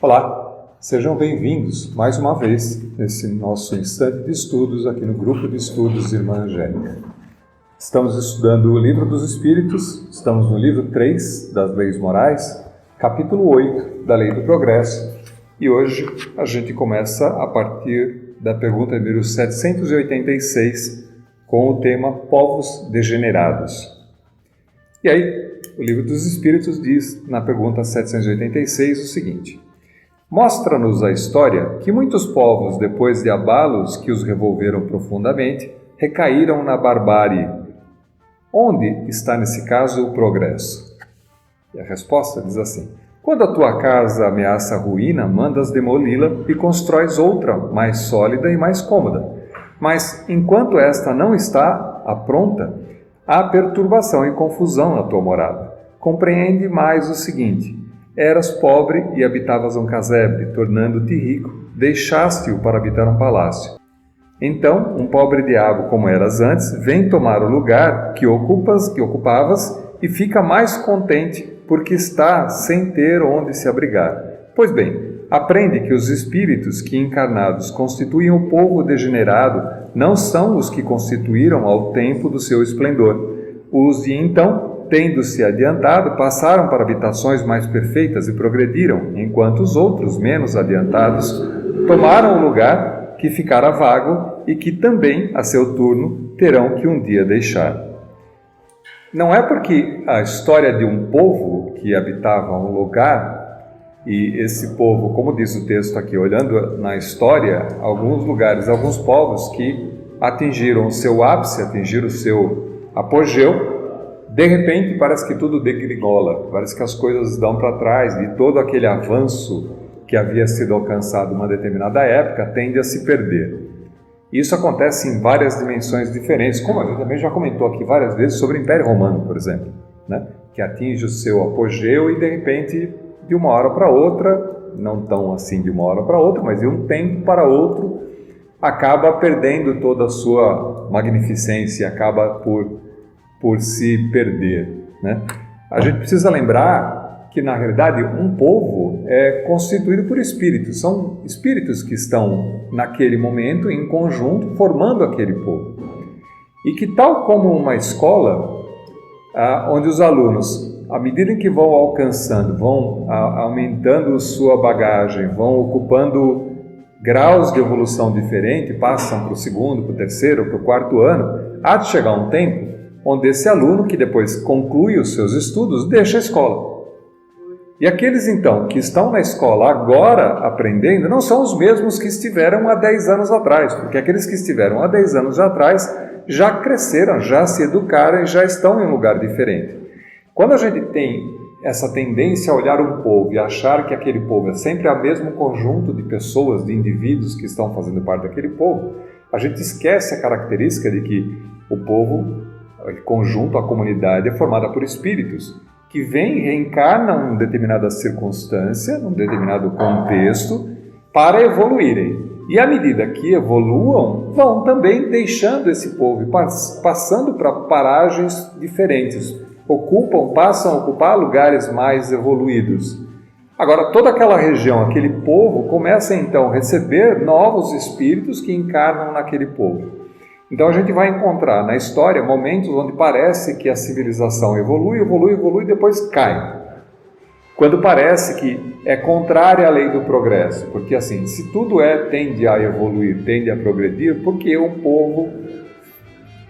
Olá, sejam bem-vindos mais uma vez nesse nosso instante de estudos aqui no Grupo de Estudos Irmã Angélica. Estamos estudando o Livro dos Espíritos, estamos no livro 3 das Leis Morais, capítulo 8 da Lei do Progresso, e hoje a gente começa a partir da pergunta número 786 com o tema Povos Degenerados. E aí, o Livro dos Espíritos diz na pergunta 786 o seguinte: mostra-nos a história que muitos povos, depois de abalos que os revolveram profundamente, recaíram na barbárie. Onde está, nesse caso, o progresso? E a resposta diz assim: quando a tua casa ameaça a ruína, mandas demoli-la e constróis outra, mais sólida e mais cômoda. Mas, enquanto esta não está apronta, há perturbação e confusão na tua morada. Compreende mais o seguinte: eras pobre e habitavas um casebre, tornando-te rico, deixaste-o para habitar um palácio. Então, um pobre diabo, como eras antes, vem tomar o lugar que ocupavas e fica mais contente, porque está sem ter onde se abrigar. Pois bem, aprende que os espíritos que encarnados constituem o povo degenerado não são os que constituíram ao tempo do seu esplendor. Os de então, tendo-se adiantado, passaram para habitações mais perfeitas e progrediram, enquanto os outros, menos adiantados, tomaram o lugar que ficara vago e que também, a seu turno, terão que um dia deixar. Não é porque a história de um povo que habitava um lugar, e esse povo, como diz o texto aqui, olhando na história, alguns lugares, alguns povos que atingiram o seu ápice, atingiram o seu apogeu, de repente parece que tudo degringola, parece que as coisas dão para trás e todo aquele avanço que havia sido alcançado em uma determinada época tende a se perder. Isso acontece em várias dimensões diferentes, como a gente também já comentou aqui várias vezes sobre o Império Romano, por exemplo, né? Que atinge o seu apogeu e de repente, de uma hora para outra, não tão assim de uma hora para outra, mas de um tempo para outro, acaba perdendo toda a sua magnificência, acaba por se perder, né? A gente precisa lembrar que, na realidade, um povo é constituído por espíritos. São espíritos que estão, naquele momento, em conjunto, formando aquele povo. E que, tal como uma escola, onde os alunos, à medida em que vão alcançando, vão aumentando sua bagagem, vão ocupando graus de evolução diferentes, passam para o segundo, para o terceiro, para o quarto ano, há de chegar um tempo onde esse aluno, que depois conclui os seus estudos, deixa a escola. E aqueles, então, que estão na escola agora aprendendo, não são os mesmos que estiveram há 10 anos atrás, porque aqueles que estiveram há 10 anos atrás já cresceram, já se educaram e já estão em um lugar diferente. Quando a gente tem essa tendência a olhar um povo e achar que aquele povo é sempre o mesmo conjunto de pessoas, de indivíduos que estão fazendo parte daquele povo, a gente esquece a característica de que o povo, o conjunto, a comunidade é formada por espíritos que vêm e reencarnam em determinada circunstância, num determinado contexto, para evoluírem. E à medida que evoluam, vão também deixando esse povo, passando para paragens diferentes, passam a ocupar lugares mais evoluídos. Agora, toda aquela região, aquele povo, começa então a receber novos espíritos que encarnam naquele povo. Então a gente vai encontrar na história momentos onde parece que a civilização evolui e depois cai. Quando parece que é contrária à lei do progresso, porque assim, se tudo tende a evoluir, tende a progredir, porque um povo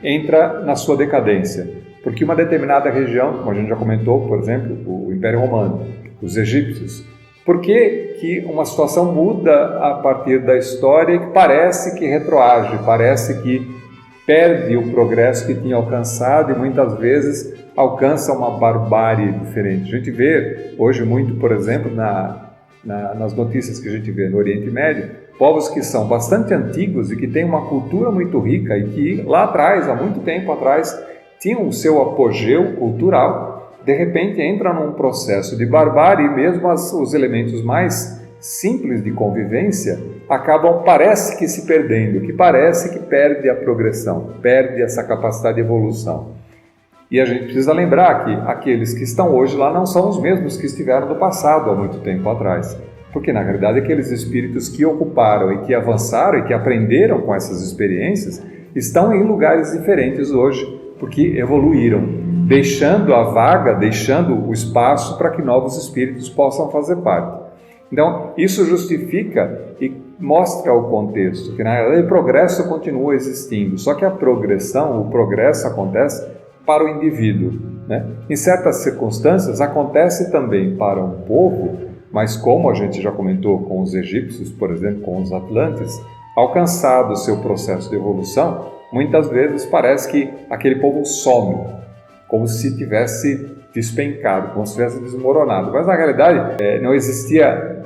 entra na sua decadência? Porque uma determinada região, como a gente já comentou, por exemplo, o Império Romano, os egípcios, por que uma situação muda a partir da história e parece que retroage, parece que perde o progresso que tinha alcançado e muitas vezes alcança uma barbárie diferente. A gente vê hoje muito, por exemplo, nas notícias que a gente vê no Oriente Médio, povos que são bastante antigos e que têm uma cultura muito rica e que lá atrás, há muito tempo atrás, tinham o seu apogeu cultural, de repente entra num processo de barbárie e mesmo os elementos mais simples de convivência parece que se perdendo, que parece que perde a progressão, perde essa capacidade de evolução. E a gente precisa lembrar que aqueles que estão hoje lá não são os mesmos que estiveram no passado, há muito tempo atrás. Porque, na realidade, aqueles espíritos que ocuparam e que avançaram e que aprenderam com essas experiências estão em lugares diferentes hoje, porque evoluíram, deixando a vaga, deixando o espaço para que novos espíritos possam fazer parte. Então, isso justifica e mostra o contexto, que na realidade o progresso continua existindo, só que a progressão, o progresso acontece para o indivíduo, né? Em certas circunstâncias acontece também para um povo, mas como a gente já comentou com os egípcios, por exemplo, com os atlantes, alcançado o seu processo de evolução, muitas vezes parece que aquele povo some, como se tivesse despencado, como se tivesse desmoronado. Mas na realidade não existia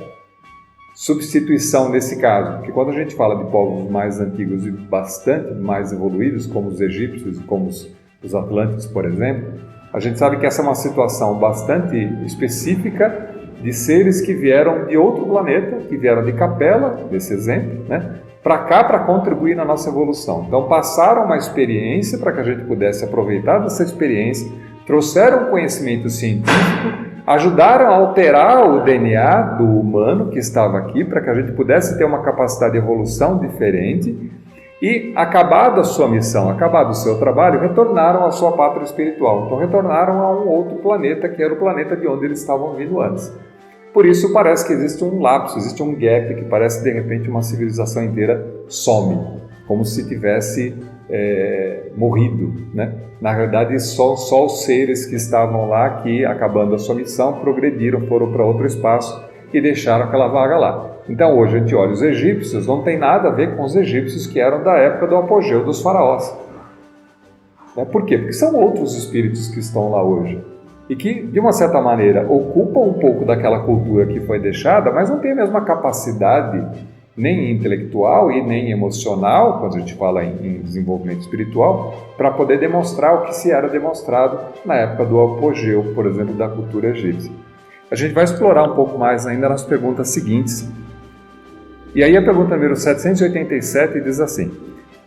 substituição nesse caso, porque quando a gente fala de povos mais antigos e bastante mais evoluídos, como os egípcios e como os atlantes, por exemplo, a gente sabe que essa é uma situação bastante específica de seres que vieram de outro planeta, que vieram de Capela, desse exemplo, né, para cá para contribuir na nossa evolução. Então passaram uma experiência para que a gente pudesse aproveitar dessa experiência, trouxeram conhecimento científico, ajudaram a alterar o DNA do humano que estava aqui para que a gente pudesse ter uma capacidade de evolução diferente e, acabada a sua missão, acabado o seu trabalho, retornaram à sua pátria espiritual. Então retornaram a um outro planeta, que era o planeta de onde eles estavam vindo antes. Por isso parece que existe um lapso, existe um gap, que parece de repente uma civilização inteira some, como se tivesse morrido, né? Na realidade, só os seres que estavam lá, que acabando a sua missão, progrediram, foram para outro espaço e deixaram aquela vaga lá. Então hoje a gente olha os egípcios, não tem nada a ver com os egípcios que eram da época do apogeu dos faraós. Por quê? Porque são outros espíritos que estão lá hoje e que, de uma certa maneira, ocupam um pouco daquela cultura que foi deixada, mas não tem a mesma capacidade nem intelectual e nem emocional, quando a gente fala em desenvolvimento espiritual, para poder demonstrar o que se era demonstrado na época do apogeu, por exemplo, da cultura egípcia. A gente vai explorar um pouco mais ainda nas perguntas seguintes. E aí a pergunta número 787 diz assim: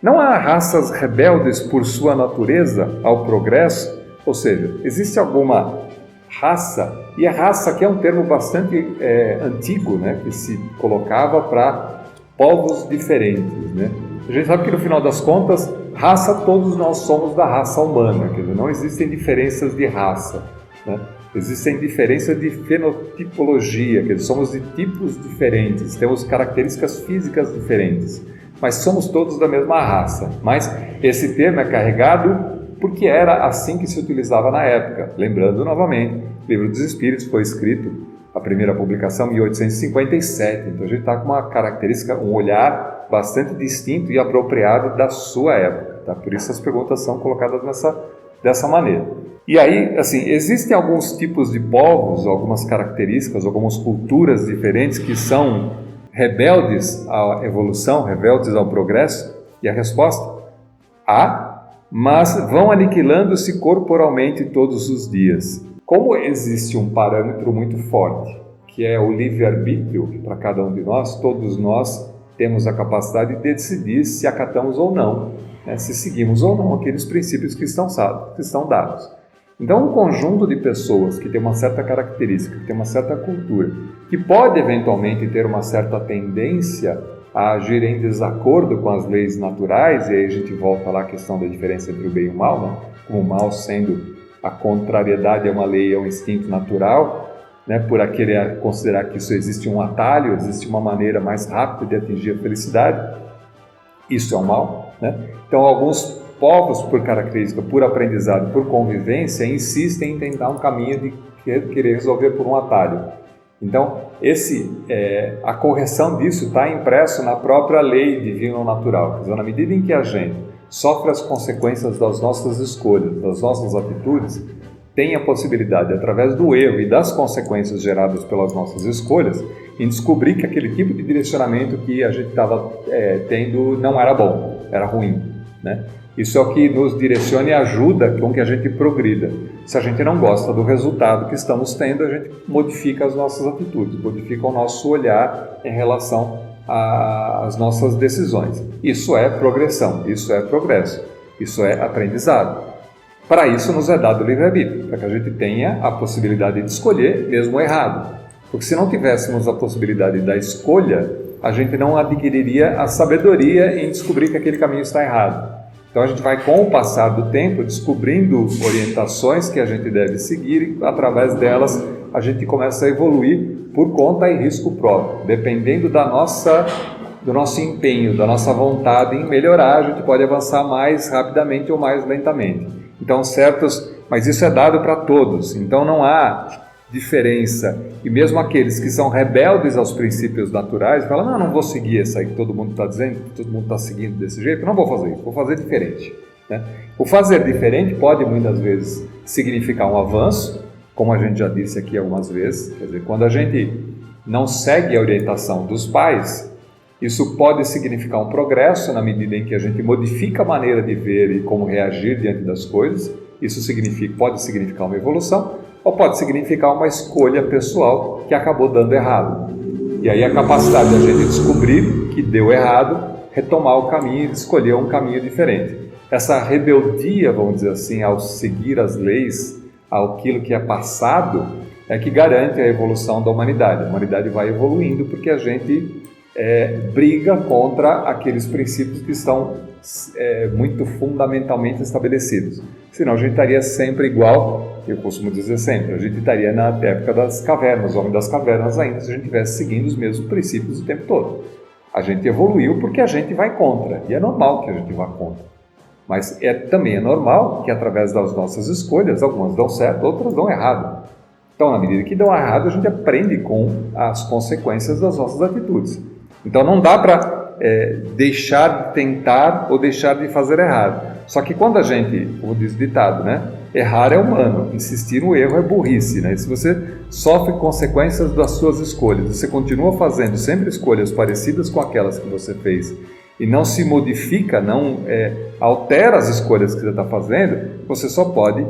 não há raças rebeldes por sua natureza ao progresso? Ou seja, existe alguma raça, e a raça aqui é um termo bastante antigo, né, que se colocava para povos diferentes, né? A gente sabe que no final das contas, raça, todos nós somos da raça humana, quer dizer, não existem diferenças de raça, né? Existem diferenças de fenotipologia, quer dizer, somos de tipos diferentes, temos características físicas diferentes, mas somos todos da mesma raça. Mas esse termo é carregado porque era assim que se utilizava na época. Lembrando novamente, o Livro dos Espíritos foi escrito, a primeira publicação, em 1857, então a gente está com uma característica, um olhar bastante distinto e apropriado da sua época, tá? Por isso as perguntas são colocadas dessa maneira. E aí, assim, existem alguns tipos de povos, algumas características, algumas culturas diferentes que são rebeldes à evolução, rebeldes ao progresso? E a resposta? Há, mas vão aniquilando-se corporalmente todos os dias. Como existe um parâmetro muito forte, que é o livre-arbítrio para cada um de nós, todos nós temos a capacidade de decidir se acatamos ou não, né, se seguimos ou não aqueles princípios que estão dados. Então, um conjunto de pessoas que tem uma certa característica, que tem uma certa cultura, que pode eventualmente ter uma certa tendência a agir em desacordo com as leis naturais, e aí a gente volta lá à questão da diferença entre o bem e o mal, né? Como o mal sendo a contrariedade a uma lei, a um instinto natural, né? Por querer considerar que isso existe um atalho, existe uma maneira mais rápida de atingir a felicidade, isso é o mal, né? Então, alguns povos, por característica, por aprendizado, por convivência, insistem em tentar um caminho de querer resolver por um atalho. Então, a correção disso está impresso na própria lei divina ou natural. Quer dizer, na medida em que a gente sofre as consequências das nossas escolhas, das nossas atitudes, tem a possibilidade, através do erro e das consequências geradas pelas nossas escolhas, em descobrir que aquele tipo de direcionamento que a gente estava tendo não era bom, era ruim, né? Isso é o que nos direciona e ajuda com que a gente progrida. Se a gente não gosta do resultado que estamos tendo, a gente modifica as nossas atitudes, modifica o nosso olhar em relação às nossas decisões. Isso é progressão, isso é progresso, isso é aprendizado. Para isso nos é dado o livre-arbítrio, para que a gente tenha a possibilidade de escolher mesmo errado. Porque se não tivéssemos a possibilidade da escolha, a gente não adquiriria a sabedoria em descobrir que aquele caminho está errado. Então a gente vai, com o passar do tempo, descobrindo orientações que a gente deve seguir e, através delas, a gente começa a evoluir por conta e risco próprio. Dependendo do nosso empenho, da nossa vontade em melhorar, a gente pode avançar mais rapidamente ou mais lentamente. Então, mas isso é dado para todos, então não há diferença. E mesmo aqueles que são rebeldes aos princípios naturais, falam, não vou seguir essa aí que todo mundo está dizendo, que todo mundo está seguindo desse jeito, não vou fazer isso, vou fazer diferente. Né? O fazer diferente pode muitas vezes significar um avanço, como a gente já disse aqui algumas vezes, quer dizer, quando a gente não segue a orientação dos pais, isso pode significar um progresso na medida em que a gente modifica a maneira de ver e como reagir diante das coisas. Isso pode significar uma evolução ou pode significar uma escolha pessoal que acabou dando errado. E aí a capacidade da gente descobrir que deu errado, retomar o caminho e escolher um caminho diferente. Essa rebeldia, vamos dizer assim, ao seguir as leis, aquilo que é passado, é que garante a evolução da humanidade. A humanidade vai evoluindo porque a gente briga contra aqueles princípios que estão muito fundamentalmente estabelecidos. Senão a gente estaria sempre igual, eu costumo dizer sempre, a gente estaria na época das cavernas, o homem das cavernas ainda, se a gente estivesse seguindo os mesmos princípios o tempo todo. A gente evoluiu porque a gente vai contra, e é normal que a gente vá contra. Mas também é normal que através das nossas escolhas, algumas dão certo, outras dão errado. Então, na medida que dão errado, a gente aprende com as consequências das nossas atitudes. Então não dá para deixar de tentar ou deixar de fazer errado. Só que quando a gente, como diz o ditado, né, errar é humano, insistir no erro é burrice. Né? E se você sofre consequências das suas escolhas, você continua fazendo sempre escolhas parecidas com aquelas que você fez e não se modifica, não altera as escolhas que você está fazendo, você só pode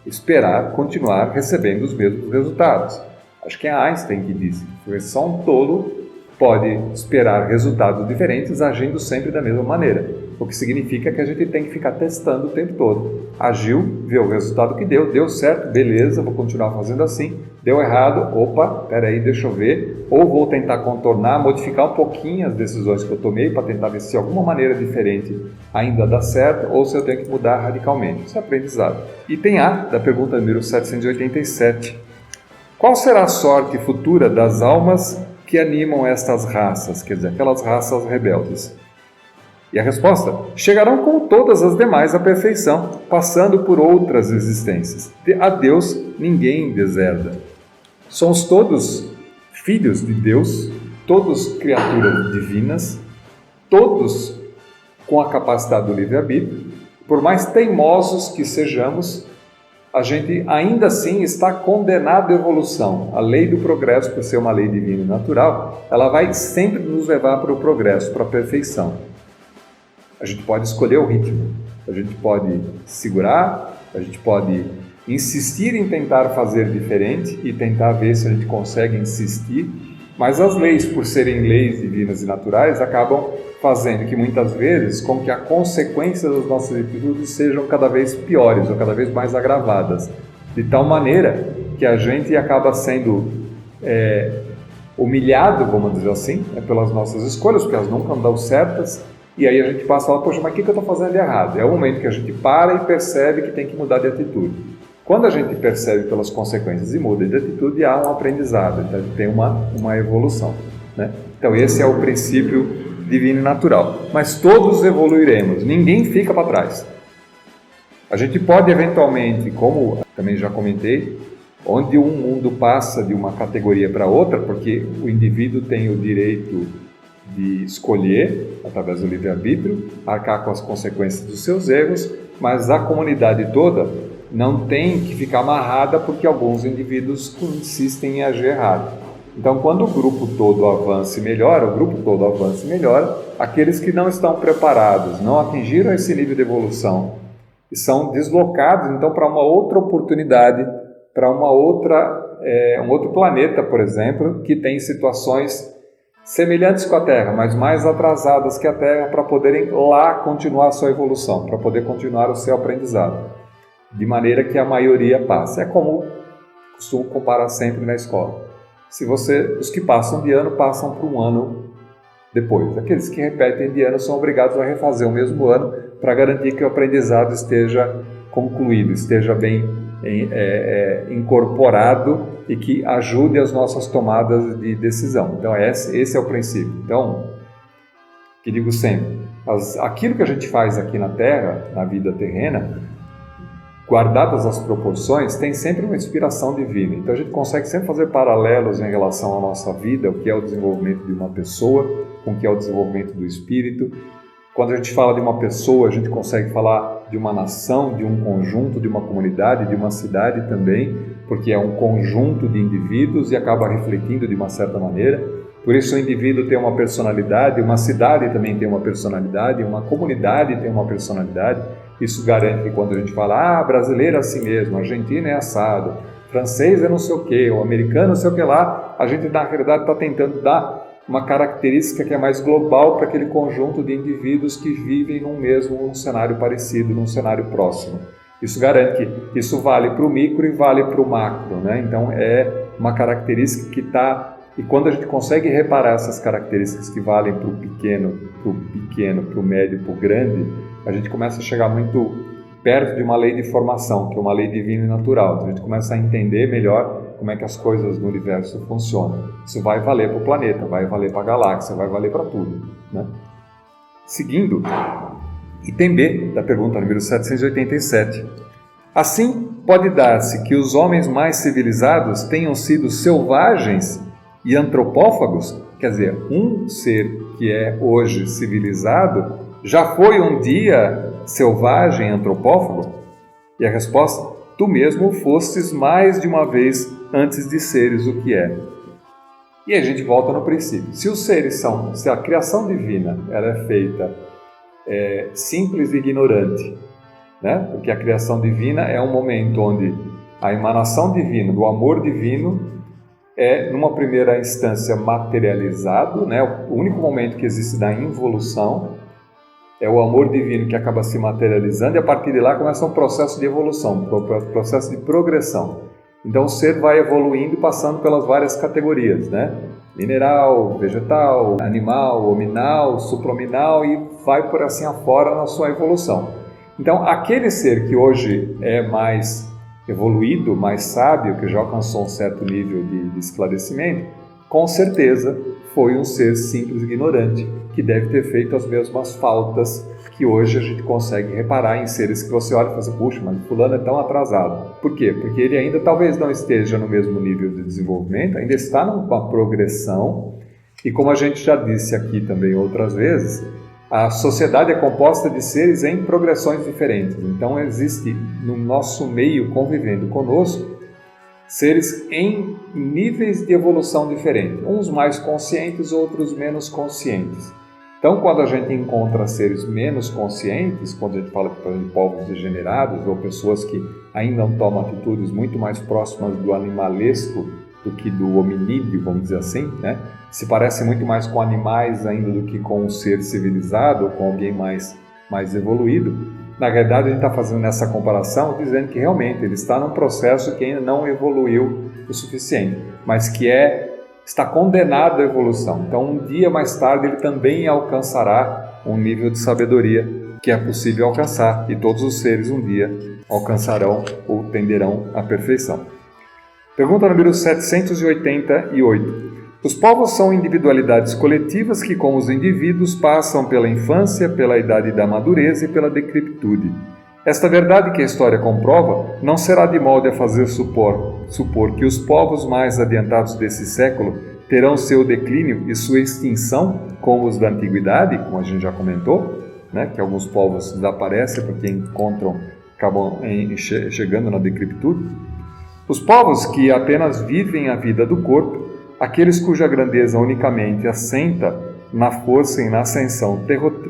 esperar continuar recebendo os mesmos resultados. Acho que é Einstein que disse que só um tolo pode esperar resultados diferentes agindo sempre da mesma maneira, o que significa que a gente tem que ficar testando o tempo todo. Agiu, vê o resultado que deu certo, beleza, vou continuar fazendo assim, deu errado, opa, peraí, deixa eu ver, ou vou tentar contornar, modificar um pouquinho as decisões que eu tomei para tentar ver se de alguma maneira diferente ainda dá certo, ou se eu tenho que mudar radicalmente. Isso é aprendizado. Item A, da pergunta número 787. Qual será a sorte futura das almas que animam estas raças, quer dizer, aquelas raças rebeldes? E a resposta: chegarão como todas as demais à perfeição, passando por outras existências. A Deus ninguém deserda. Somos todos filhos de Deus, todos criaturas divinas, todos com a capacidade do livre-arbítrio. Por mais teimosos que sejamos, a gente ainda assim está condenado à evolução. A lei do progresso, por ser uma lei divina e natural, ela vai sempre nos levar para o progresso, para a perfeição. A gente pode escolher o ritmo, a gente pode segurar, a gente pode insistir em tentar fazer diferente e tentar ver se a gente consegue insistir, mas as leis, por serem leis divinas e naturais, acabam fazendo que muitas vezes com que a consequência das nossas atitudes sejam cada vez piores ou cada vez mais agravadas, de tal maneira que a gente acaba sendo humilhado, vamos dizer assim, pelas nossas escolhas, porque elas nunca dão certas, e aí a gente passa a falar, poxa, mas o que eu estou fazendo de errado? É o momento que a gente para e percebe que tem que mudar de atitude. Quando a gente percebe pelas consequências e muda de atitude, há um aprendizado, então a gente tem uma evolução. Né? Então esse é o princípio divino e natural. Mas todos evoluiremos, ninguém fica para trás. A gente pode eventualmente, como também já comentei, onde um mundo passa de uma categoria para outra, porque o indivíduo tem o direito de escolher, através do livre-arbítrio, arcar com as consequências dos seus erros, mas a comunidade toda não tem que ficar amarrada porque alguns indivíduos insistem em agir errado. Então, quando o grupo todo avança e melhora, aqueles que não estão preparados, não atingiram esse nível de evolução e são deslocados, então, para uma outra oportunidade, para um outro planeta, por exemplo, que tem situações semelhantes com a Terra, mas mais atrasadas que a Terra, para poderem lá continuar a sua evolução, para poder continuar o seu aprendizado, de maneira que a maioria passe. É como costumo comparar sempre na escola. Os que passam de ano passam para um ano depois. Aqueles que repetem de ano são obrigados a refazer o mesmo ano para garantir que o aprendizado esteja concluído, esteja bem incorporado e que ajude as nossas tomadas de decisão. Então, esse é o princípio. Então, que digo sempre, aquilo que a gente faz aqui na Terra, na vida terrena, guardadas as proporções, tem sempre uma inspiração divina. Então, a gente consegue sempre fazer paralelos em relação à nossa vida, o que é o desenvolvimento de uma pessoa, com o que é o desenvolvimento do espírito. Quando a gente fala de uma pessoa, a gente consegue falar de uma nação, de um conjunto, de uma comunidade, de uma cidade também, porque é um conjunto de indivíduos e acaba refletindo de uma certa maneira. Por isso o indivíduo tem uma personalidade, uma cidade também tem uma personalidade, uma comunidade tem uma personalidade. Isso garante que quando a gente fala, brasileiro é assim mesmo, argentino é assado, francês é não sei o que, o americano não sei o que lá, a gente na realidade está tentando dar uma característica que é mais global para aquele conjunto de indivíduos que vivem num cenário parecido, num cenário próximo. Isso garante que isso vale para o micro e vale para o macro, né? Então é uma característica que está... E quando a gente consegue reparar essas características que valem para o pequeno, para o médio, para o grande, a gente começa a chegar muito perto de uma lei de formação, que é uma lei divina e natural. Então a gente começa a entender melhor como é que as coisas no universo funcionam. Isso vai valer para o planeta, vai valer para a galáxia, vai valer para tudo, né? Seguindo, item B da pergunta número 787. Assim, pode dar-se que os homens mais civilizados tenham sido selvagens e antropófagos? Quer dizer, um ser que é hoje civilizado já foi um dia selvagem e antropófago? E a resposta: tu mesmo fostes mais de uma vez antes de seres o que é. E a gente volta no princípio. Se a criação divina ela é feita simples e ignorante, né? Porque a criação divina é um momento onde a emanação divina, do amor divino, é, numa primeira instância, materializado, né? O único momento que existe da involução é o amor divino que acaba se materializando, e a partir de lá começa um processo de evolução, um processo de progressão. Então o ser vai evoluindo, passando pelas várias categorias, né? Mineral, vegetal, animal, hominal, supraminal, e vai por assim afora na sua evolução. Então aquele ser que hoje é mais evoluído, mais sábio, que já alcançou um certo nível de esclarecimento, com certeza foi um ser simples e ignorante, que deve ter feito as mesmas faltas que hoje a gente consegue reparar em seres que você olha e fala assim, puxa, mas o fulano é tão atrasado. Por quê? Porque ele ainda talvez não esteja no mesmo nível de desenvolvimento, ainda está numa progressão, e como a gente já disse aqui também outras vezes, a sociedade é composta de seres em progressões diferentes. Então existe no nosso meio, convivendo conosco, seres em níveis de evolução diferentes, uns mais conscientes, outros menos conscientes. Então, quando a gente encontra seres menos conscientes, quando a gente fala, por exemplo, de povos degenerados ou pessoas que ainda não tomam atitudes muito mais próximas do animalesco do que do hominídeo, vamos dizer assim, né? Se parecem muito mais com animais ainda do que com um ser civilizado ou com alguém mais evoluído. Na realidade, a gente está fazendo essa comparação dizendo que realmente ele está num processo que ainda não evoluiu o suficiente, mas que está condenado à evolução. Então, um dia mais tarde, ele também alcançará um nível de sabedoria que é possível alcançar, e todos os seres um dia alcançarão ou tenderão à perfeição. Pergunta número 788. Os povos são individualidades coletivas que, como os indivíduos, passam pela infância, pela idade da madureza e pela decrepitude. Esta verdade que a história comprova não será de molde a fazer supor que os povos mais adiantados desse século terão seu declínio e sua extinção como os da antiguidade, como a gente já comentou, né? Que alguns povos desaparecem porque acabam chegando na decrepitude. Os povos que apenas vivem a vida do corpo, aqueles cuja grandeza unicamente assenta na força e na ascensão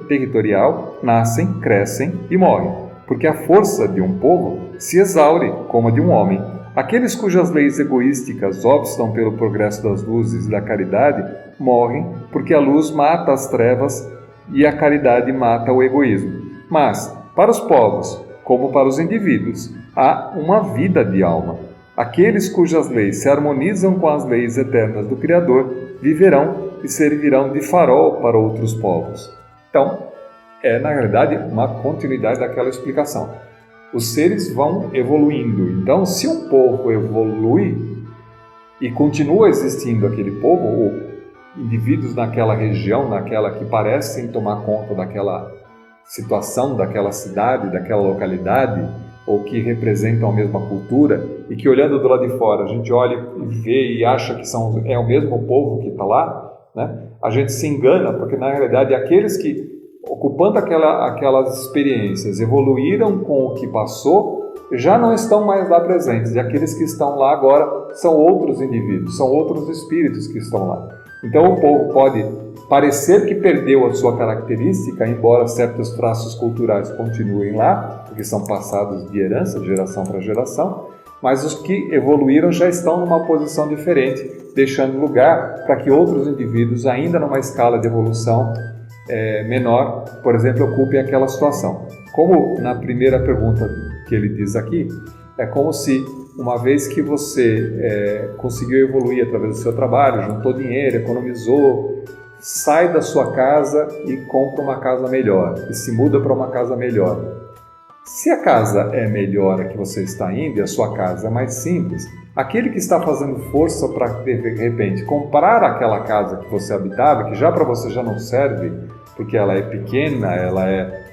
territorial, nascem, crescem e morrem. Porque a força de um povo se exaure como a de um homem. Aqueles cujas leis egoísticas obstam pelo progresso das luzes e da caridade morrem porque a luz mata as trevas e a caridade mata o egoísmo. Mas, para os povos, como para os indivíduos, há uma vida de alma. Aqueles cujas leis se harmonizam com as leis eternas do Criador viverão e servirão de farol para outros povos. Então, é na realidade uma continuidade daquela explicação. Os seres vão evoluindo. Então, se um povo evolui e continua existindo aquele povo, ou indivíduos naquela região, naquela que parecem tomar conta daquela situação, daquela cidade, daquela localidade, ou que representam a mesma cultura, e que olhando do lado de fora a gente olha e vê e acha que é o mesmo povo que está lá, né? A gente se engana, porque na realidade aqueles que, ocupando aquelas experiências, evoluíram com o que passou, já não estão mais lá presentes, e aqueles que estão lá agora são outros indivíduos, são outros espíritos que estão lá. Então o povo pode parecer que perdeu a sua característica, embora certos traços culturais continuem lá, porque são passados de herança, de geração para geração, mas os que evoluíram já estão numa posição diferente, deixando lugar para que outros indivíduos, ainda numa escala de evolução menor, por exemplo, ocupem aquela situação. Como na primeira pergunta que ele diz aqui, é como se, uma vez que você conseguiu evoluir através do seu trabalho, juntou dinheiro, economizou, sai da sua casa e compra uma casa melhor, e se muda para uma casa melhor. Se a casa é melhor a que você está indo e a sua casa é mais simples, aquele que está fazendo força para, de repente, comprar aquela casa que você habitava, que já para você já não serve, porque ela é pequena,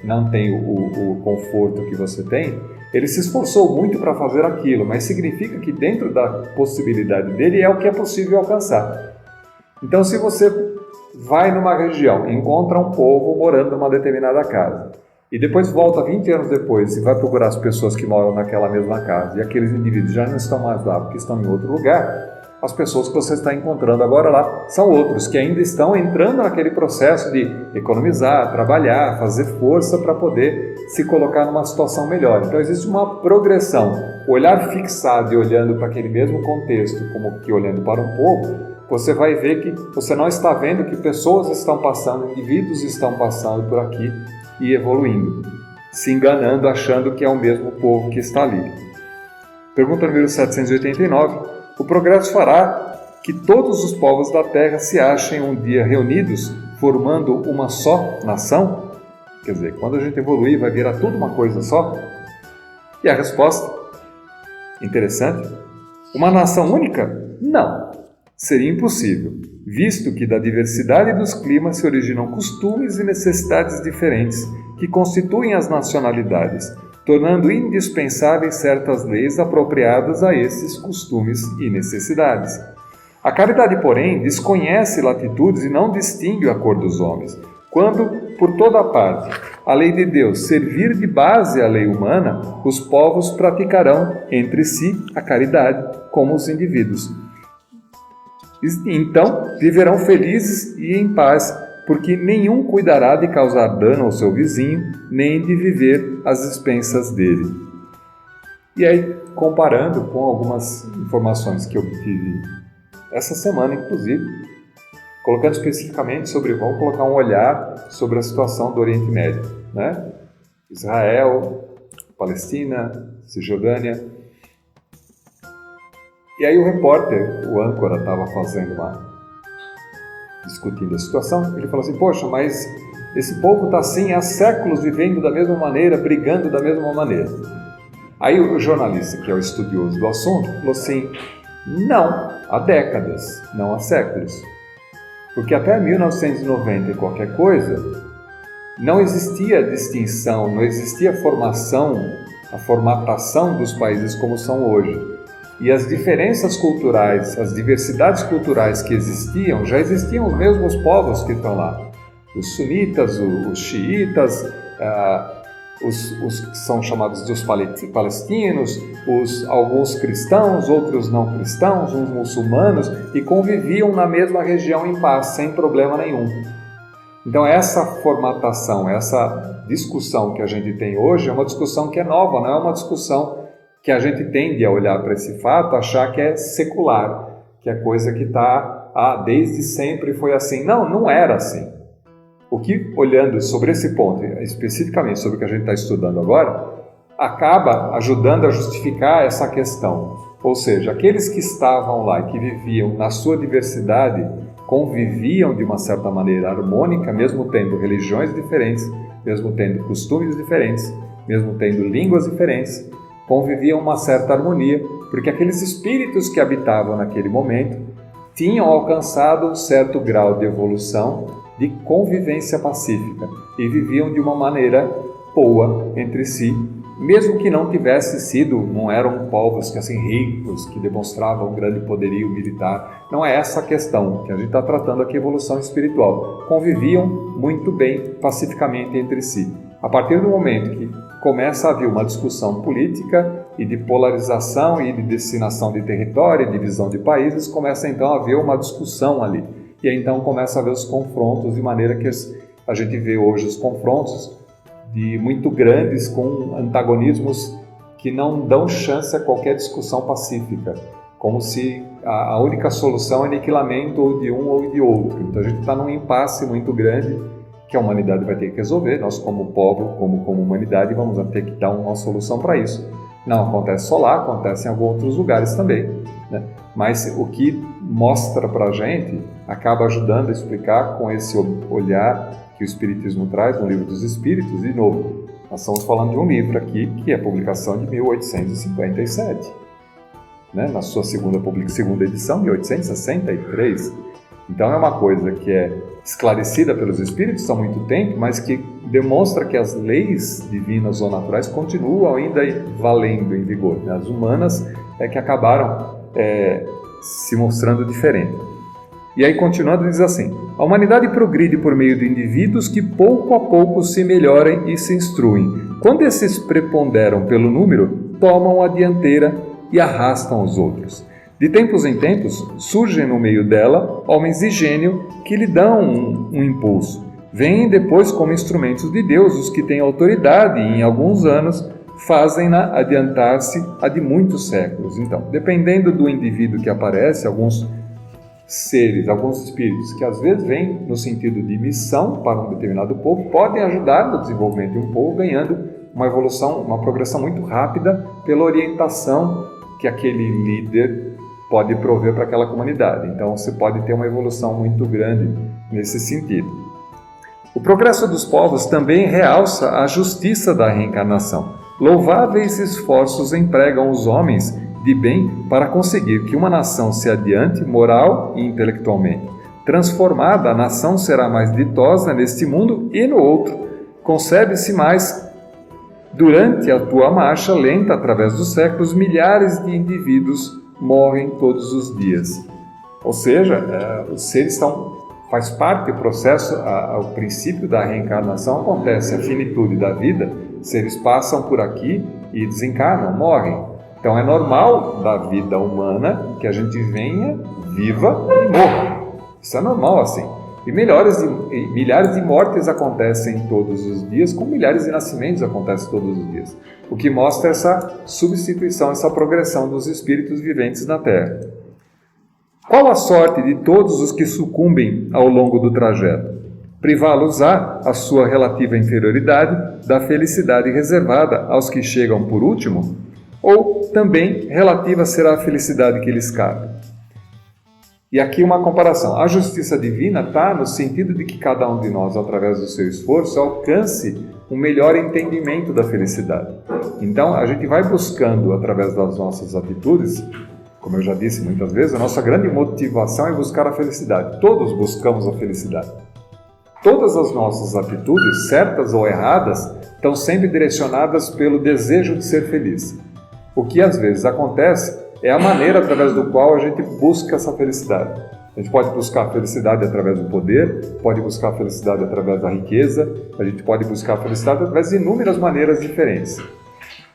não tem o conforto que você tem, ele se esforçou muito para fazer aquilo, mas significa que dentro da possibilidade dele é o que é possível alcançar. Então, se você vai numa região, encontra um povo morando numa determinada casa, e depois volta 20 anos depois e vai procurar as pessoas que moram naquela mesma casa, e aqueles indivíduos já não estão mais lá porque estão em outro lugar, as pessoas que você está encontrando agora lá são outros que ainda estão entrando naquele processo de economizar, trabalhar, fazer força para poder se colocar numa situação melhor. Então existe uma progressão. O olhar fixado e olhando para aquele mesmo contexto, como que olhando para um povo, você vai ver que você não está vendo que pessoas estão passando, indivíduos estão passando por aqui e evoluindo, se enganando, achando que é o mesmo povo que está ali. Pergunta número 789. O progresso fará que todos os povos da Terra se achem um dia reunidos, formando uma só nação? Quer dizer, quando a gente evoluir, vai virar tudo uma coisa só? E a resposta? Interessante. Uma nação única? Não. Seria impossível, visto que da diversidade dos climas se originam costumes e necessidades diferentes que constituem as nacionalidades, tornando indispensáveis certas leis apropriadas a esses costumes e necessidades. A caridade, porém, desconhece latitudes e não distingue a cor dos homens. Quando, por toda parte, a lei de Deus servir de base à lei humana, os povos praticarão entre si a caridade como os indivíduos. Então, viverão felizes e em paz, porque nenhum cuidará de causar dano ao seu vizinho, nem de viver às expensas dele. E aí, comparando com algumas informações que eu obtive essa semana, inclusive, colocando especificamente vamos colocar um olhar sobre a situação do Oriente Médio, né? Israel, Palestina, Cisjordânia. E aí o repórter, o âncora, estava discutindo a situação. Ele falou assim, poxa, mas esse povo está assim há séculos vivendo da mesma maneira, brigando da mesma maneira. Aí o jornalista, que é o estudioso do assunto, falou assim, não, há décadas, não há séculos. Porque até 1990 e qualquer coisa, não existia distinção, não existia a formatação dos países como são hoje. E as diferenças culturais, as diversidades culturais que existiam, já existiam os mesmos povos que estão lá. Os sunitas, os xiitas, os que são chamados dos palestinos, alguns cristãos, outros não cristãos, uns muçulmanos, e conviviam na mesma região em paz, sem problema nenhum. Então essa formatação, essa discussão que a gente tem hoje é uma discussão que é nova, não é uma discussão que a gente tende a olhar para esse fato, achar que é secular, que é coisa que está desde sempre foi assim. Não, não era assim. O que, olhando sobre esse ponto, especificamente sobre o que a gente está estudando agora, acaba ajudando a justificar essa questão. Ou seja, aqueles que estavam lá e que viviam na sua diversidade, conviviam de uma certa maneira harmônica, mesmo tendo religiões diferentes, mesmo tendo costumes diferentes, mesmo tendo línguas diferentes, conviviam uma certa harmonia, porque aqueles espíritos que habitavam naquele momento tinham alcançado um certo grau de evolução, de convivência pacífica, e viviam de uma maneira boa entre si, mesmo que não não eram povos que assim ricos, que demonstravam um grande poderio militar. Não é essa a questão que a gente está tratando aqui, evolução espiritual. Conviviam muito bem, pacificamente entre si. A partir do momento que começa a haver uma discussão política e de polarização e de destinação de território, divisão de países, começa então a haver uma discussão ali. E aí então começa a haver os confrontos, de maneira que a gente vê hoje os confrontos muito grandes, com antagonismos que não dão chance a qualquer discussão pacífica, como se a única solução é aniquilamento ou de um ou de outro. Então a gente está num impasse muito grande que a humanidade vai ter que resolver. Nós, como povo, como humanidade, vamos ter que dar uma solução para isso. Não acontece só lá, acontece em alguns outros lugares também, né? Mas o que mostra para a gente acaba ajudando a explicar com esse olhar que o Espiritismo traz no Livro dos Espíritos. De novo, nós estamos falando de um livro aqui que é publicação de 1857, né? Na sua segunda edição, 1863. Então é uma coisa que é esclarecida pelos Espíritos há muito tempo, mas que demonstra que as leis divinas ou naturais continuam ainda valendo em vigor, né? As humanas é que acabaram se mostrando diferentes. E aí, continuando, diz assim: a humanidade progride por meio de indivíduos que pouco a pouco se melhoram e se instruem. Quando esses preponderam pelo número, tomam a dianteira e arrastam os outros. De tempos em tempos, surgem no meio dela homens de gênio que lhe dão um impulso. Vêm depois como instrumentos de Deus os que têm autoridade e, em alguns anos, fazem-na adiantar-se a de muitos séculos. Então, dependendo do indivíduo que aparece, alguns seres, alguns espíritos que às vezes vêm no sentido de missão para um determinado povo, podem ajudar no desenvolvimento de um povo, ganhando uma evolução, uma progressão muito rápida pela orientação que aquele líder pode prover para aquela comunidade. Então, você pode ter uma evolução muito grande nesse sentido. O progresso dos povos também realça a justiça da reencarnação. Louváveis esforços empregam os homens de bem para conseguir que uma nação se adiante moral e intelectualmente. Transformada, a nação será mais ditosa neste mundo e no outro. Concebe-se mais. Durante a tua marcha lenta através dos séculos, milhares de indivíduos morrem todos os dias. Ou seja, os seres faz parte do processo, o princípio da reencarnação acontece, a finitude da vida, seres passam por aqui e desencarnam, morrem. Então é normal da vida humana que a gente venha, viva e morra. Isso é normal assim. E milhares de mortes acontecem todos os dias, como milhares de nascimentos acontecem todos os dias. O que mostra essa substituição, essa progressão dos espíritos viventes na Terra. Qual a sorte de todos os que sucumbem ao longo do trajeto? Privá-los-á a sua relativa inferioridade da felicidade reservada aos que chegam por último? Ou também relativa será a felicidade que lhes cabe? E aqui uma comparação. A justiça divina está no sentido de que cada um de nós, através do seu esforço, alcance um melhor entendimento da felicidade. Então, a gente vai buscando, através das nossas atitudes, como eu já disse muitas vezes, a nossa grande motivação é buscar a felicidade. Todos buscamos a felicidade. Todas as nossas atitudes, certas ou erradas, estão sempre direcionadas pelo desejo de ser feliz. O que às vezes acontece é a maneira através do qual a gente busca essa felicidade. A gente pode buscar a felicidade através do poder, pode buscar a felicidade através da riqueza, a gente pode buscar a felicidade através de inúmeras maneiras diferentes,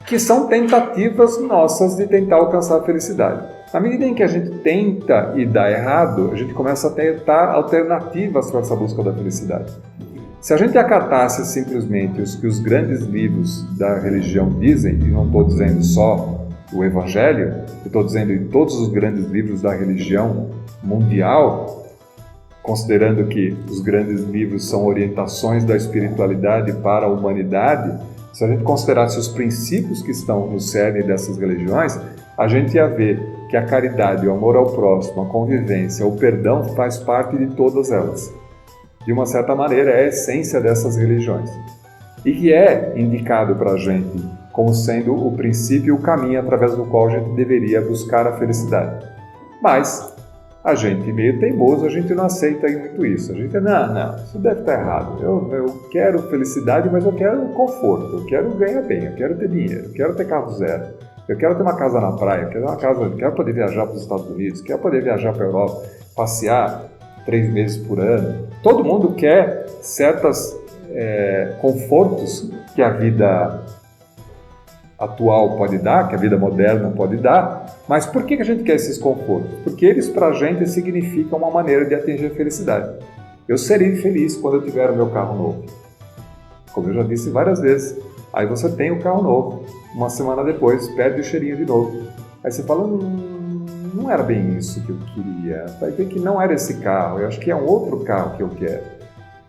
que são tentativas nossas de tentar alcançar a felicidade. Na medida em que a gente tenta e dá errado, a gente começa a tentar alternativas para essa busca da felicidade. Se a gente acatasse simplesmente o que os grandes livros da religião dizem, e não estou dizendo só o Evangelho, eu estou dizendo em todos os grandes livros da religião mundial, considerando que os grandes livros são orientações da espiritualidade para a humanidade, se a gente considerasse os princípios que estão no cerne dessas religiões, a gente ia ver que a caridade, o amor ao próximo, a convivência, o perdão faz parte de todas elas. De uma certa maneira, é a essência dessas religiões. E que é indicado para a gente como sendo o princípio e o caminho através do qual a gente deveria buscar a felicidade. Mas a gente, meio teimoso, a gente não aceita muito isso. A gente, não, isso deve estar errado. Eu quero felicidade, mas eu quero conforto, eu quero ganhar bem, eu quero ter dinheiro, eu quero ter carro zero, eu quero ter uma casa na praia, eu quero poder viajar para os Estados Unidos, quero poder viajar para a Europa, passear 3 meses por ano. Todo mundo quer certos confortos que a vida atual pode dar, que a vida moderna pode dar, mas por que a gente quer esses confortos? Porque eles para a gente significam uma maneira de atingir a felicidade. Eu serei feliz quando eu tiver o meu carro novo. Como eu já disse várias vezes, aí você tem o carro novo, uma semana depois perde o cheirinho de novo. Aí você fala, não era bem isso que eu queria, vai ver que não era esse carro, eu acho que é um outro carro que eu quero.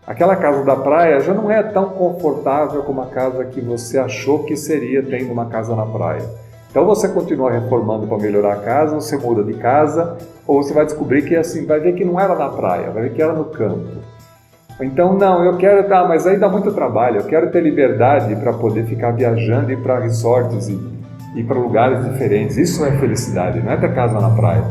Aquela casa da praia já não é tão confortável como a casa que você achou que seria tendo uma casa na praia. Então você continua reformando para melhorar a casa, você muda de casa, ou você vai descobrir que assim, vai ver que não era na praia, vai ver que era no campo. Então não, eu quero, mas aí dá muito trabalho, eu quero ter liberdade para poder ficar viajando e ir para resorts e para lugares diferentes. Isso é felicidade, não é ter casa na praia.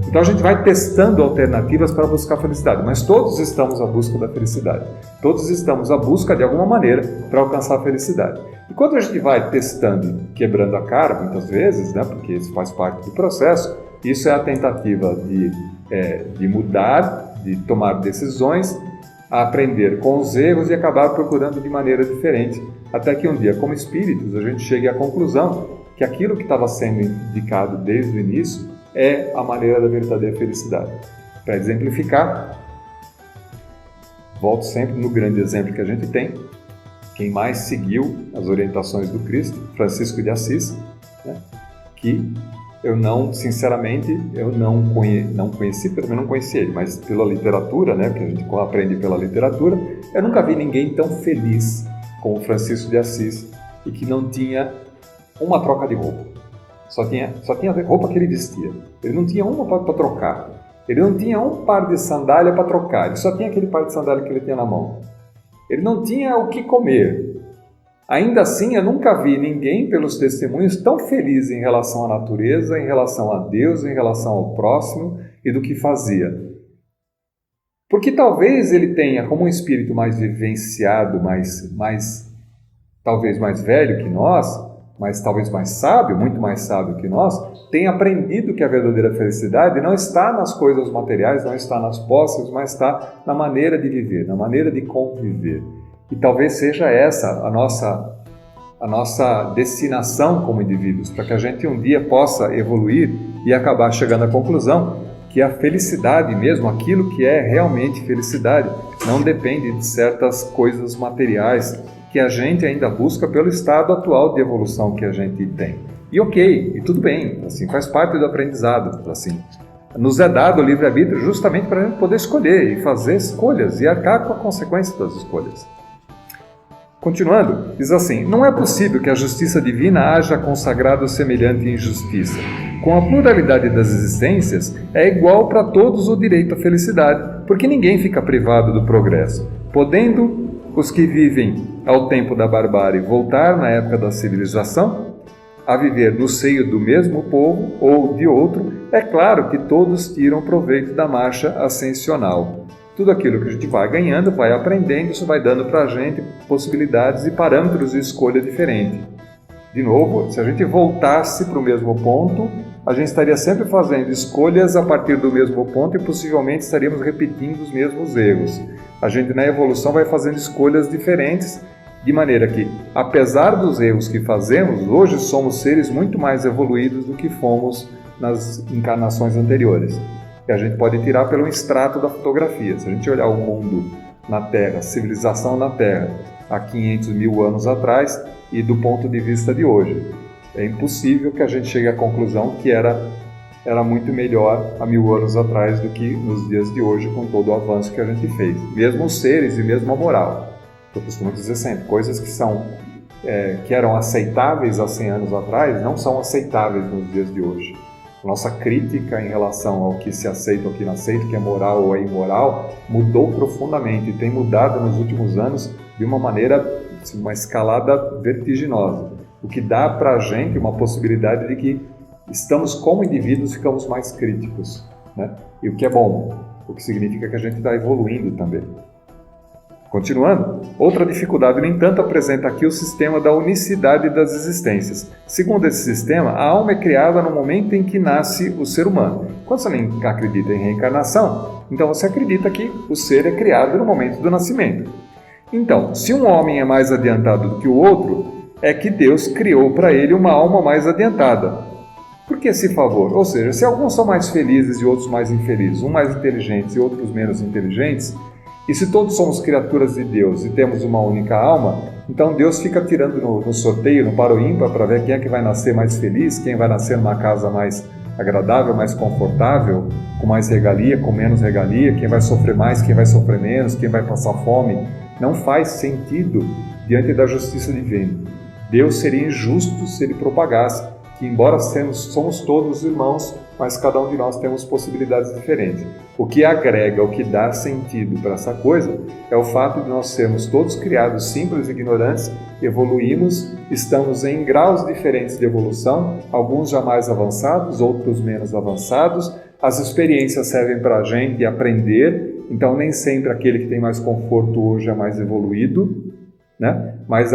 Então a gente vai testando alternativas para buscar a felicidade, mas todos estamos à busca da felicidade. Todos estamos à busca de alguma maneira para alcançar a felicidade. E quando a gente vai testando, quebrando a cara muitas vezes, né, porque isso faz parte do processo, isso é a tentativa de mudar, de tomar decisões, aprender com os erros e acabar procurando de maneira diferente, até que um dia, como espíritos, a gente chegue à conclusão que aquilo que estava sendo indicado desde o início é a maneira da verdadeira felicidade. Para exemplificar, volto sempre no grande exemplo que a gente tem, quem mais seguiu as orientações do Cristo, Francisco de Assis, né? Que eu não, sinceramente, eu não conheci, pelo menos não conheci ele, mas pela literatura, né, que a gente aprende pela literatura, eu nunca vi ninguém tão feliz como Francisco de Assis e que não tinha uma troca de roupa. Só tinha a roupa que ele vestia. Ele não tinha uma para trocar. Ele não tinha um par de sandália para trocar. Ele só tinha aquele par de sandália que ele tinha na mão. Ele não tinha o que comer. Ainda assim, eu nunca vi ninguém, pelos testemunhos, tão feliz em relação à natureza, em relação a Deus, em relação ao próximo e do que fazia. Porque talvez ele tenha, como um espírito mais vivenciado, talvez mais velho que nós, mas talvez mais sábio, muito mais sábio que nós, tem aprendido que a verdadeira felicidade não está nas coisas materiais, não está nas posses, mas está na maneira de viver, na maneira de conviver. E talvez seja essa a nossa destinação como indivíduos, para que a gente um dia possa evoluir e acabar chegando à conclusão que a felicidade mesmo, aquilo que é realmente felicidade, não depende de certas coisas materiais que a gente ainda busca pelo estado atual de evolução que a gente tem. E ok, e tudo bem, assim, faz parte do aprendizado, assim. Nos é dado o livre-arbítrio justamente para a gente poder escolher e fazer escolhas e arcar com a consequência das escolhas. Continuando, diz assim, não é possível que a justiça divina haja consagrado semelhante injustiça. Com a pluralidade das existências, é igual para todos o direito à felicidade, porque ninguém fica privado do progresso, podendo os que vivem ao tempo da barbárie voltar na época da civilização, a viver no seio do mesmo povo ou de outro, é claro que todos tiram proveito da marcha ascensional. Tudo aquilo que a gente vai ganhando, vai aprendendo, isso vai dando para a gente possibilidades e parâmetros de escolha diferentes. De novo, se a gente voltasse para o mesmo ponto, a gente estaria sempre fazendo escolhas a partir do mesmo ponto e possivelmente estaríamos repetindo os mesmos erros. A gente na evolução vai fazendo escolhas diferentes, de maneira que, apesar dos erros que fazemos, hoje somos seres muito mais evoluídos do que fomos nas encarnações anteriores. Que a gente pode tirar pelo extrato da fotografia. Se a gente olhar o mundo na Terra, a civilização na Terra, há 500 mil anos atrás e do ponto de vista de hoje, é impossível que a gente chegue à conclusão que era muito melhor há 1000 anos atrás do que nos dias de hoje, com todo o avanço que a gente fez. Mesmo os seres e mesmo a moral. Eu costumo dizer sempre, coisas que são que eram aceitáveis há 100 anos atrás não são aceitáveis nos dias de hoje. Nossa crítica em relação ao que se aceita ou que não aceita, o que é moral ou é imoral, mudou profundamente e tem mudado nos últimos anos de uma maneira, uma escalada vertiginosa. O que dá para a gente uma possibilidade de que estamos, como indivíduos, ficamos mais críticos, né? E o que é bom, o que significa que a gente está evoluindo também. Continuando, outra dificuldade, no entanto, apresenta aqui o sistema da unicidade das existências. Segundo esse sistema, a alma é criada no momento em que nasce o ser humano. Quando você nem acredita em reencarnação, então você acredita que o ser é criado no momento do nascimento. Então, se um homem é mais adiantado do que o outro, é que Deus criou para ele uma alma mais adiantada. Por que esse favor? Ou seja, se alguns são mais felizes e outros mais infelizes, uns mais inteligentes e outros menos inteligentes, e se todos somos criaturas de Deus e temos uma única alma, então Deus fica tirando no sorteio, no par ou ímpar, para ver quem é que vai nascer mais feliz, quem vai nascer numa casa mais agradável, mais confortável, com mais regalia, com menos regalia, quem vai sofrer mais, quem vai sofrer menos, quem vai passar fome. Não faz sentido diante da justiça divina. Deus seria injusto se ele propagasse que, embora somos todos irmãos, mas cada um de nós temos possibilidades diferentes. O que agrega, o que dá sentido para essa coisa é o fato de nós sermos todos criados simples e ignorantes, evoluímos, estamos em graus diferentes de evolução, alguns já mais avançados, outros menos avançados. As experiências servem para a gente aprender, então nem sempre aquele que tem mais conforto hoje é mais evoluído, né? Mas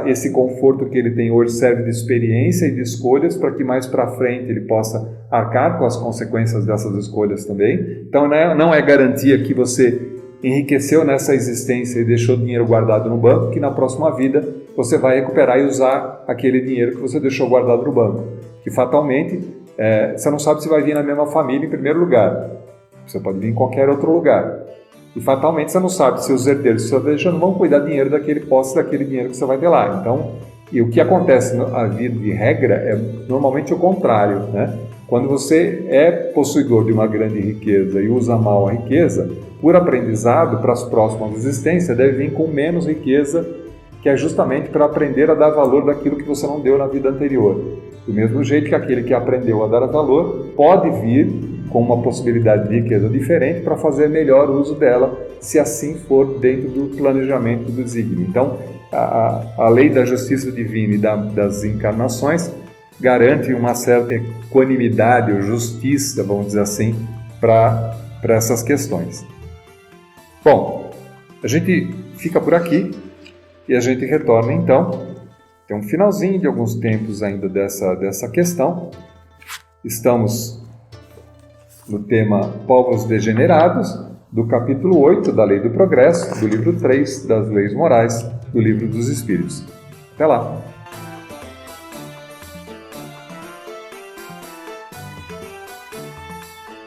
esse conforto que ele tem hoje serve de experiência e de escolhas para que mais para frente ele possa arcar com as consequências dessas escolhas também. Então não é garantia que você enriqueceu nessa existência e deixou dinheiro guardado no banco, que na próxima vida você vai recuperar e usar aquele dinheiro que você deixou guardado no banco. Que fatalmente você não sabe se vai vir na mesma família em primeiro lugar. Você pode vir em qualquer outro lugar. E fatalmente você não sabe se os herdeiros que você deixa não vão cuidar do dinheiro daquele posse, daquele dinheiro que você vai ter lá. Então, e o que acontece na vida de regra é normalmente o contrário, né? Quando você é possuidor de uma grande riqueza e usa mal a riqueza, por aprendizado para as próximas existências, deve vir com menos riqueza, que é justamente para aprender a dar valor daquilo que você não deu na vida anterior. Do mesmo jeito que aquele que aprendeu a dar valor pode vir com uma possibilidade de riqueza diferente para fazer melhor uso dela, se assim for dentro do planejamento do desígnio. Então, a lei da justiça divina e das encarnações garante uma certa equanimidade ou justiça, vamos dizer assim, para essas questões. Bom, a gente fica por aqui e a gente retorna então. Tem um finalzinho de alguns tempos ainda dessa questão. Estamos no tema Povos Degenerados, do capítulo 8 da Lei do Progresso, do livro 3 das Leis Morais, do Livro dos Espíritos. Até lá!